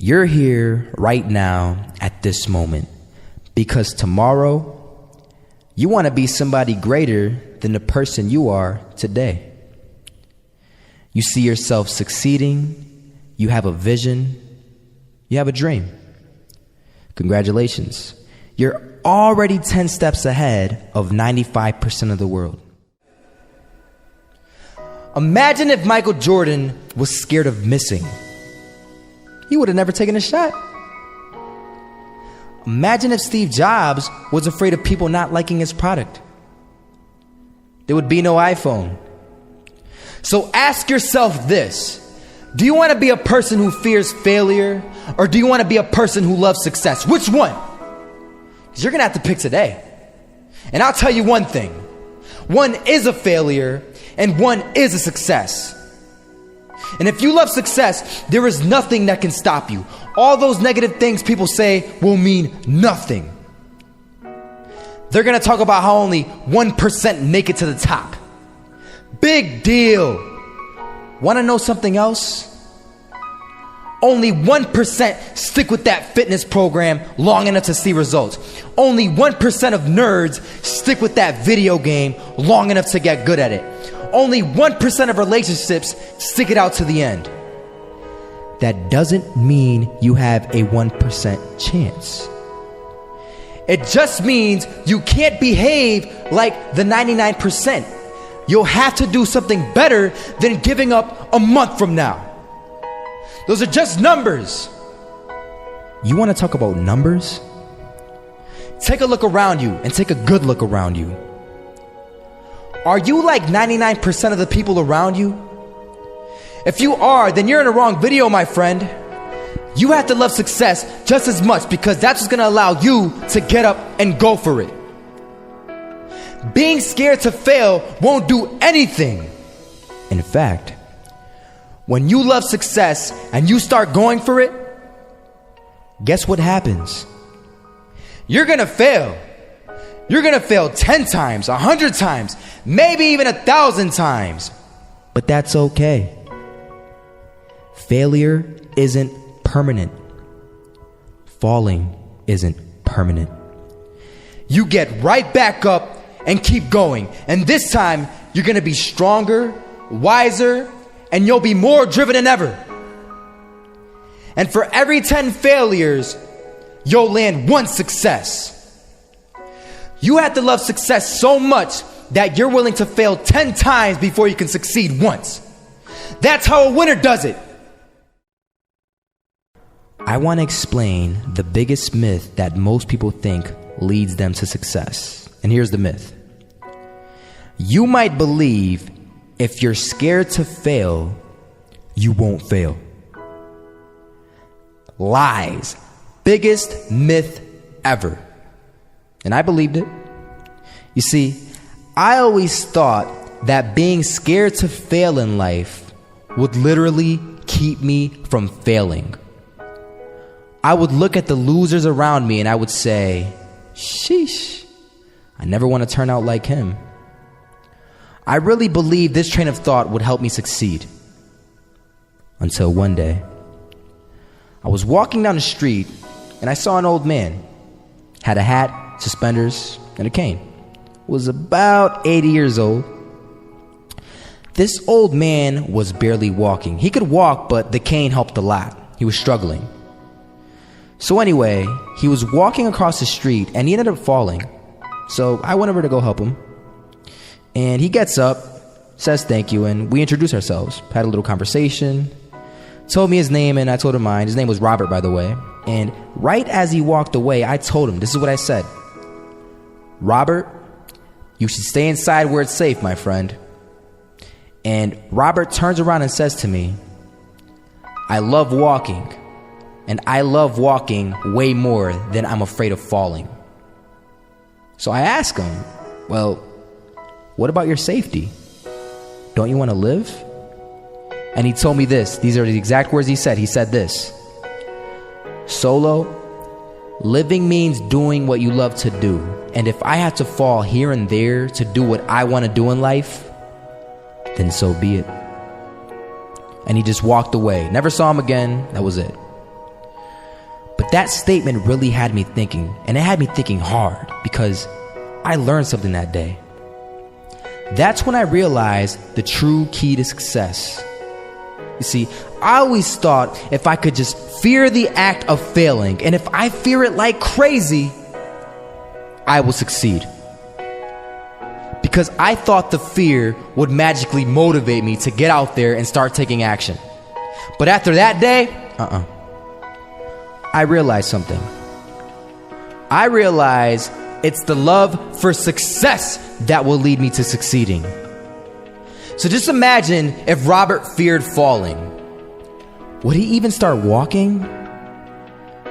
You're here right now at this moment because tomorrow you want to be somebody greater than the person you are today. You see yourself succeeding, you have a vision, you have a dream. Congratulations. You're already 10 steps ahead of 95% of the world. Imagine if Michael Jordan was scared of missing. He would have never taken a shot. Imagine if Steve Jobs was afraid of people not liking his product. There would be no iPhone. So ask yourself this. Do you want to be a person who fears failure, or do you want to be a person who loves success? Which one? Because you're going to have to pick today. And I'll tell you one thing. One is a failure and one is a success. And if you love success, there is nothing that can stop you. All those negative things people say will mean nothing. They're going to talk about how only 1% make it to the top. Big deal. Want to know something else? Only 1% stick with that fitness program long enough to see results. Only 1% of nerds stick with that video game long enough to get good at it. Only 1% of relationships stick it out to the end. That doesn't mean you have a 1% chance. It just means you can't behave like the 99%. You'll have to do something better than giving up a month from now. Those are just numbers. You want to talk about numbers? Take a look around you and take a good look around you. Are you like 99% of the people around you? If you are, then you're in the wrong video, my friend. You have to love success just as much because that's what's going to allow you to get up and go for it. Being scared to fail won't do anything. In fact, when you love success and you start going for it, guess what happens? You're going to fail. You're going to fail 10 times, 100 times, maybe even 1,000 times. But that's okay. Failure isn't permanent. Falling isn't permanent. You get right back up and keep going. And this time, you're going to be stronger, wiser, and you'll be more driven than ever. And for every 10 failures, you'll land one success. You have to love success so much that you're willing to fail 10 times before you can succeed once. That's how a winner does it. I want to explain the biggest myth that most people think leads them to success. And here's the myth. You might believe if you're scared to fail, you won't fail. Lies. Biggest myth ever. And I believed it. You see, I always thought that being scared to fail in life would literally keep me from failing. I would look at the losers around me and I would say, sheesh, I never want to turn out like him. I really believed this train of thought would help me succeed. Until one day, I was walking down the street and I saw an old man. Had a hat, suspenders, and a cane. Was about 80 years old. This old man was barely walking. He could walk, but the cane helped a lot. He was struggling. So anyway, he was walking across the street and he ended up falling. So I went over to go help him. And he gets up, says thank you, and we introduced ourselves. Had a little conversation. Told me his name and I told him mine. His name was Robert, by the way. And right as he walked away, I told him, this is what I said. Robert, you should stay inside where it's safe, my friend. And Robert turns around and says to me, I love walking. And I love walking way more than I'm afraid of falling. So I asked him, well, what about your safety? Don't you want to live? And he told me this. These are the exact words he said. He said this. Solo, living means doing what you love to do. And if I have to fall here and there to do what I want to do in life, then so be it. And he just walked away. Never saw him again. That was it. That statement really had me thinking, and it had me thinking hard because I learned something that day. That's when I realized the true key to success. You see, I always thought if I could just fear the act of failing, and if I fear it like crazy, I will succeed. Because I thought the fear would magically motivate me to get out there and start taking action. But after that day, I realized something. I realized it's the love for success that will lead me to succeeding. So just imagine if Robert feared falling. Would he even start walking?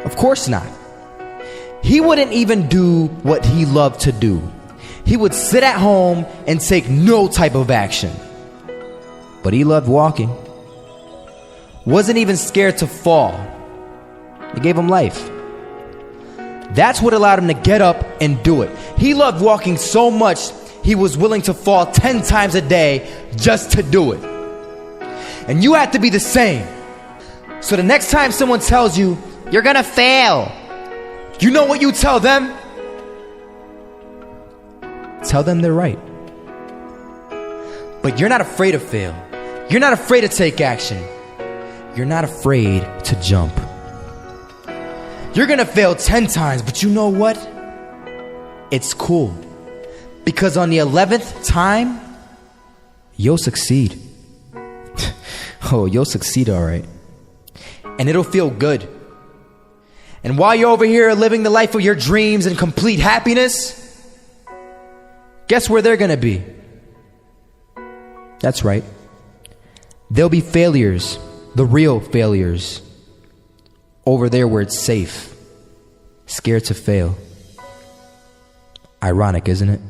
Of course not. He wouldn't even do what he loved to do. He would sit at home and take no type of action. But he loved walking. Wasn't even scared to fall. It gave him life. That's what allowed him to get up and do it. He loved walking so much, he was willing to fall 10 times a day just to do it. And you have to be the same. So the next time someone tells you, you're gonna fail, you know what you tell them? Tell them they're right. But you're not afraid to fail. You're not afraid to take action. You're not afraid to jump. You're gonna fail 10 times, but you know what? It's cool. Because on the 11th time, you'll succeed. Oh, you'll succeed all right. And it'll feel good. And while you're over here living the life of your dreams and complete happiness, guess where they're gonna be? That's right. They'll be failures, the real failures. Over there where it's safe, scared to fail. Ironic, isn't it?